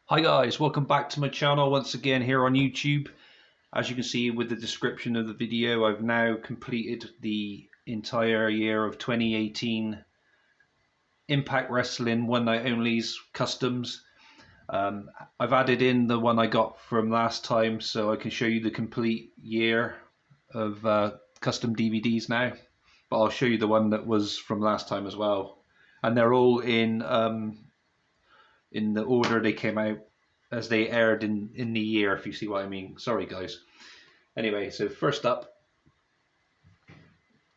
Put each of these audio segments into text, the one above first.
Hi guys, welcome back to my channel once again here on YouTube. As you can see with the description of the video, I've now completed the entire year of 2018 Impact Wrestling One Night Only's customs. I've added in the one I got from last time so I can show you the complete year of custom DVDs now. But I'll show you the one that was from last time as well. And they're all in the order they came out as they aired in the year, if you see what I mean. Sorry guys. Anyway, so first up,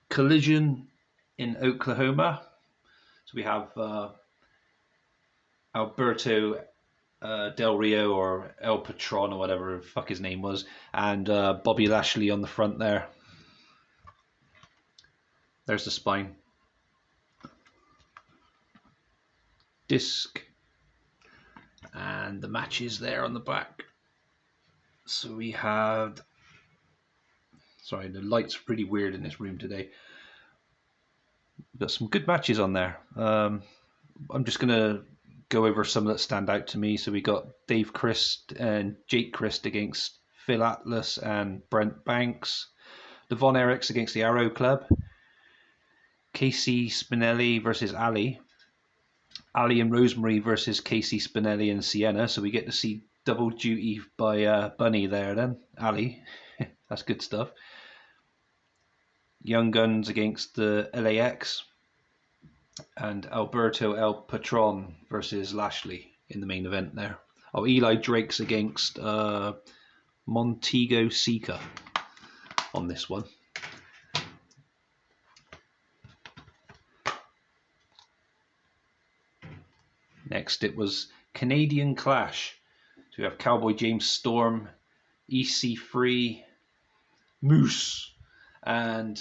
Collision in Oklahoma. So we have Alberto Del Rio, or El Patron, or whatever the fuck his name was, and Bobby Lashley on the front there. There's the spine. Disc. And the matches there on the back. So we had... Sorry, the light's pretty weird in this room today. We've got some good matches on there. I'm just going to go over some that stand out to me. So we got Dave Christ and Jake Christ against Phil Atlas and Brent Banks. The Von Erichs against the Arrow Club. Casey Spinelli versus Ali. Ali and Rosemary versus Casey Spinelli and Sienna. So we get to see double duty by Bunny there then. Ali. That's good stuff. Young Guns against the LAX. And Alberto El Patron versus Lashley in the main event there. Oh, Eli Drake's against Montego Sika on this one. Next it was Canadian Clash. So we have Cowboy James Storm, EC3, Moose, and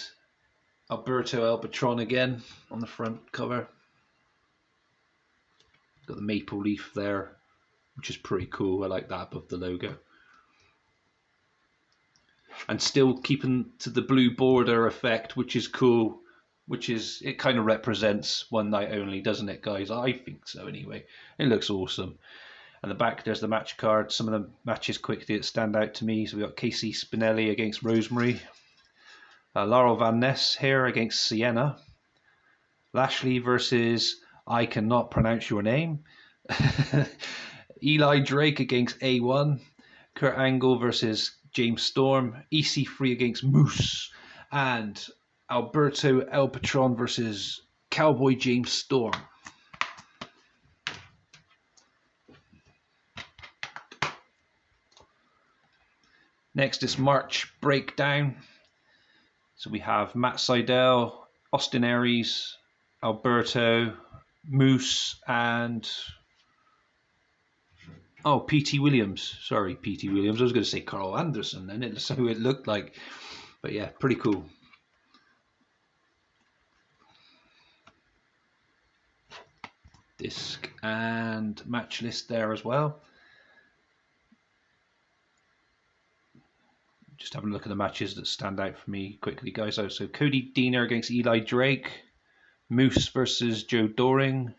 Alberto El Patron again on the front cover. Got the maple leaf there, which is pretty cool. I like that above the logo. And still keeping to the blue border effect, which is cool. It kind of represents One Night Only, doesn't it, guys? I think so anyway. It looks awesome. And the back, there's the match card. Some of the matches quickly that stand out to me. So we got Casey Spinelli against Rosemary. Laurel Van Ness here against Sienna. Lashley versus I Cannot Pronounce Your Name. Eli Drake against A1. Kurt Angle versus James Storm. EC3 against Moose. And Alberto El Patron versus Cowboy James Storm. Next is March Breakdown. So we have Matt Seidel, Austin Aries, Alberto, Moose, and P.T. Williams. Sorry, P.T. Williams. I was going to say Carl Anderson, and that's who it looked like. But yeah, pretty cool. Disc and match list there as well. Just having a look at the matches that stand out for me quickly, guys. So Cody Deaner against Eli Drake. Moose versus Joe Doring.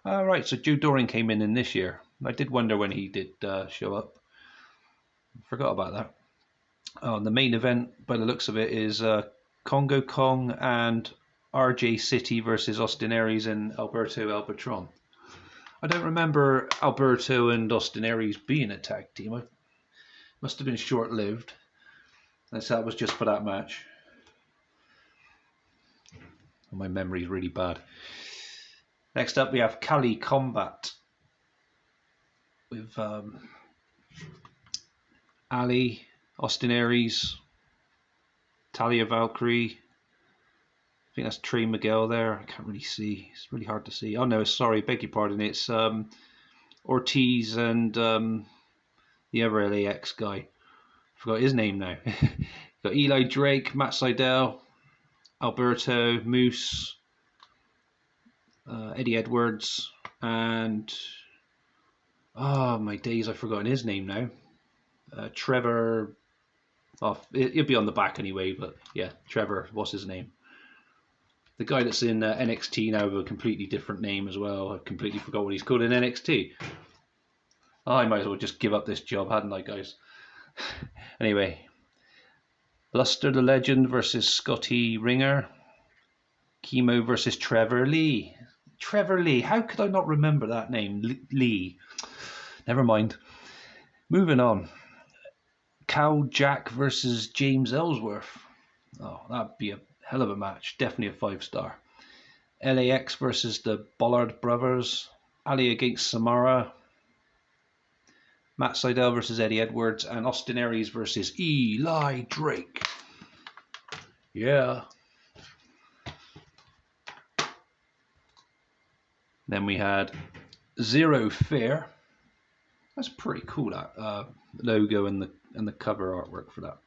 Right, so Joe Doring came in this year. I did wonder when he did show up. Forgot about that. Oh, and the main event, by the looks of it, is Congo Kong and RJ City versus Austin Aries and Alberto El Patron. I don't remember Alberto and Austin Aries being a tag team. It must have been short-lived. And so that was just for that match. My memory is really bad. Next up we have Cali Combat with Ali, Austin Aries, Talia Valkyrie. I think that's Trey Miguel there. I can't really see. It's really hard to see. Oh no, sorry, beg your pardon. It's Ortiz and the other LAX guy. Forgot his name now. Got Eli Drake, Matt Seidel, Alberto, Moose, Eddie Edwards, and oh my days, I've forgotten his name now. Trevor. Oh, it'll be on the back anyway, but yeah, Trevor. What's his name? The guy that's in NXT now with a completely different name as well. I completely forgot what he's called in NXT. I might as well just give up this job, hadn't I, guys? Anyway, Luster the Legend versus Scotty Ringer. Chemo versus Trevor Lee. Trevor Lee. How could I not remember that name? Lee. Never mind. Moving on. Cal Jack versus James Ellsworth. Oh, that'd be a hell of a match. Definitely a 5-star. LAX versus the Bollard brothers. Ali against Samara. Matt Sydal versus Eddie Edwards. And Austin Aries versus Eli Drake. Yeah. Then we had Zero Fear. That's pretty cool, that logo and the cover artwork for that.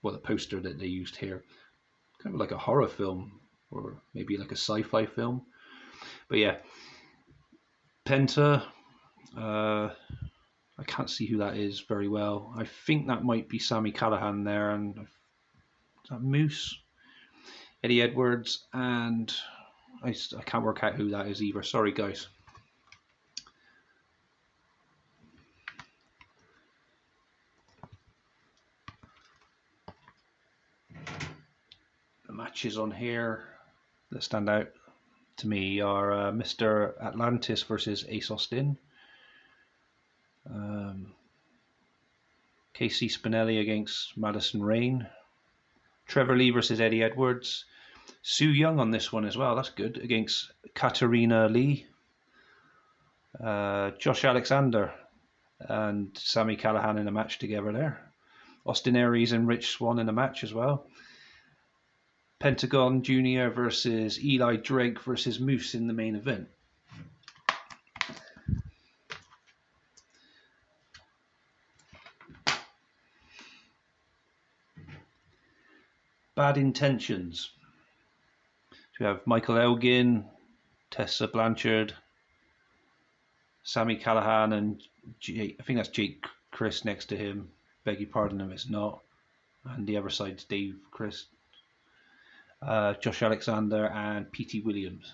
Well, the poster that they used here. Kind of like a horror film, or maybe like a sci-fi film. But yeah, Penta. I can't see who that is very well. I think that might be Sami Callihan there, and is that Moose, Eddie Edwards, and I can't work out who that is either. Sorry, guys. The matches on here that stand out to me are Mr. Atlantis versus Ace Austin. Casey Spinelli against Madison Rain. Trevor Lee versus Eddie Edwards. Sue Young on this one as well. That's good. Against Katarina Lee. Josh Alexander and Sami Callihan in a match together there. Austin Aries and Rich Swann in a match as well. Pentagon Jr. versus Eli Drake versus Moose in the main event. Bad Intentions. So we have Michael Elgin, Tessa Blanchard, Sami Callihan, and I think that's Jake Chris next to him. Beg your pardon if it's not. And the other side's Dave Chris. Josh Alexander and P.T. Williams.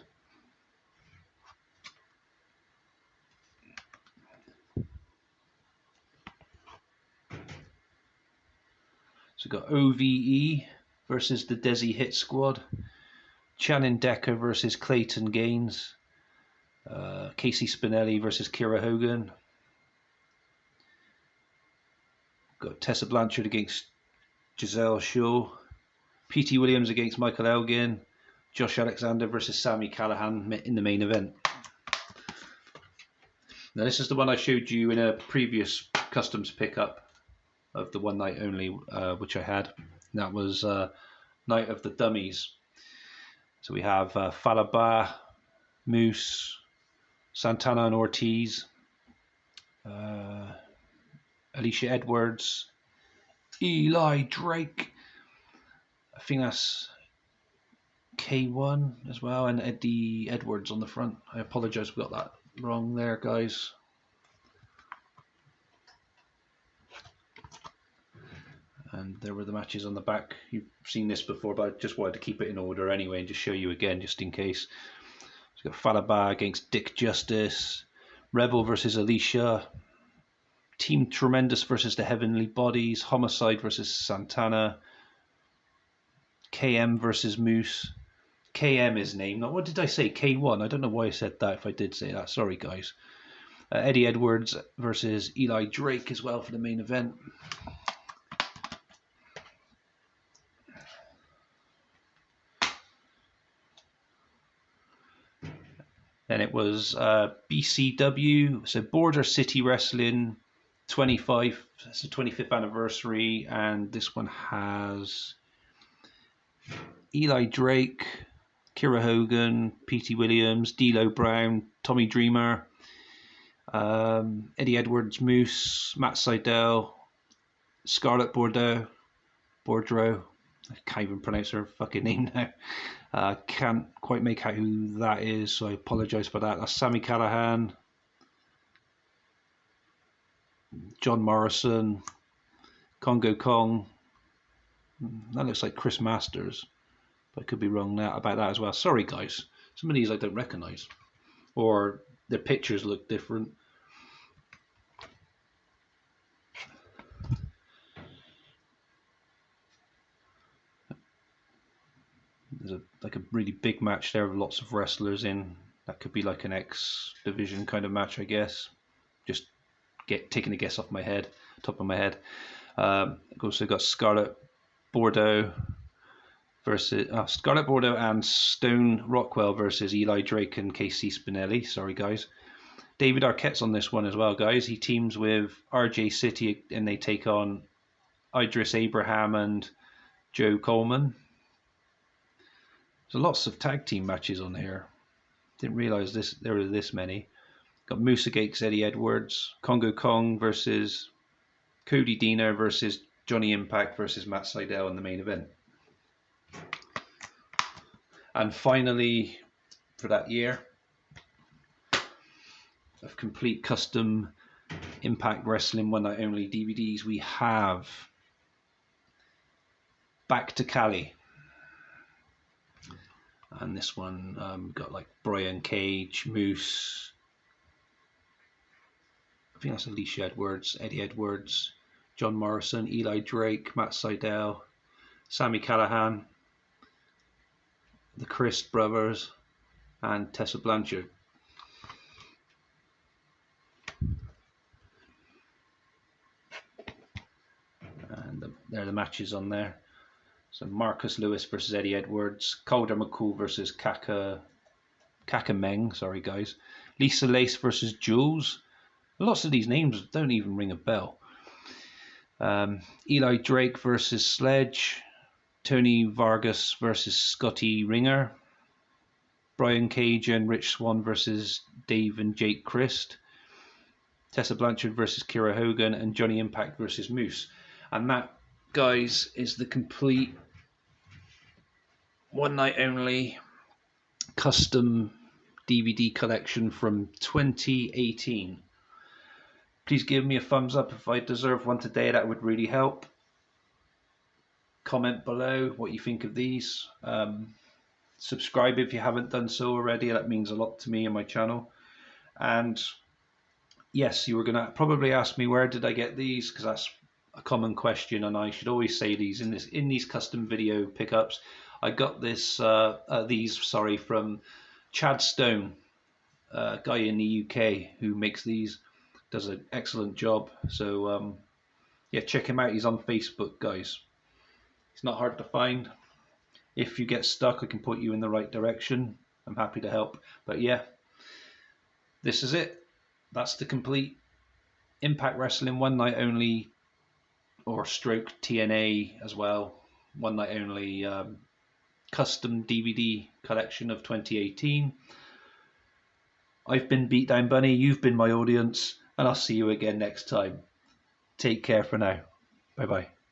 So we've got OVE versus the Desi Hit Squad. Channing Decker versus Clayton Gaines. Casey Spinelli versus Kira Hogan. Got Tessa Blanchard against Giselle Shaw. P.T. Williams against Michael Elgin. Josh Alexander versus Sami Callihan in the main event. Now this is the one I showed you in a previous customs pickup of the one night only, which I had. And that was Night of the Dummies. So we have Falaba, Moose, Santana and Ortiz, Alicia Edwards, Eli Drake. I think that's K1 as well, and Eddie Edwards on the front. I apologize, we got that wrong there, guys. And there were the matches on the back. You've seen this before, but I just wanted to keep it in order anyway and just show you again, just in case. So we've got Falaba against Dick Justice, Rebel versus Alicia, Team Tremendous versus the Heavenly Bodies, Homicide versus Santana, KM versus Moose. KM is named. What did I say? K1. I don't know why I said that if I did say that. Sorry, guys. Eddie Edwards versus Eli Drake as well for the main event. Then it was BCW, so Border City Wrestling 25. It's the 25th anniversary, and this one has Eli Drake, Kira Hogan, P.T. Williams, D'Lo Brown, Tommy Dreamer, Eddie Edwards, Moose, Matt Sydal, Scarlett Bordeaux. I can't even pronounce her fucking name now. Can't quite make out who that is, so I apologise for that. That's Sami Callihan, John Morrison, Congo Kong. That looks like Chris Masters, but I could be wrong about that as well. Sorry, guys. Some of these I don't recognise, or their pictures look different. like a really big match there with lots of wrestlers in. That could be like an X Division kind of match, I guess. Just taking a guess off my head, top of my head. Also got Scarlett Bordeaux and Stone Rockwell versus Eli Drake and Casey Spinelli. Sorry, guys. David Arquette's on this one as well, guys. He teams with RJ City and they take on Idris Abraham and Joe Coleman. There's lots of tag team matches on here. Didn't realize there were this many. Got Musa Gakes, Eddie Edwards, Congo Kong versus Cody Deaner versus Johnny Impact versus Matt Sydal in the main event. And finally, for that year of complete custom Impact Wrestling One Night Only DVDs, we have Back to Cali. And this one got like Brian Cage, Moose, I think that's Alicia Edwards, Eddie Edwards, John Morrison, Eli Drake, Matt Sydal, Sami Callihan, the Christ brothers, and Tessa Blanchard. And there are the matches on there. So Marcus Lewis versus Eddie Edwards, Calder McCool versus Kaka Meng, sorry guys. Lisa Lace versus Jules. Lots of these names don't even ring a bell. Eli Drake versus Sledge, Tony Vargas versus Scotty Ringer, Brian Cage and Rich Swann versus Dave and Jake Christ, Tessa Blanchard versus Kira Hogan, and Johnny Impact versus Moose. And that, guys, is the complete One Night Only custom DVD collection from 2018. Please give me a thumbs up if I deserve one today. That would really help. Comment below what you think of these. Subscribe if you haven't done so already. That means a lot to me and my channel. And yes, you were going to probably ask me where did I get these, because that's a common question, and I should always say these in these custom video pickups. I got these from Chad Stone, a guy in the UK who makes these, does an excellent job. So yeah, check him out. He's on Facebook, guys. It's not hard to find. If you get stuck, I can point you in the right direction. I'm happy to help. But yeah, this is it. That's the complete Impact Wrestling One Night Only, or stroke TNA as well, One Night Only custom DVD collection of 2018. I've been Beatdown Bunny, you've been my audience, and I'll see you again next time. Take care for now. Bye bye.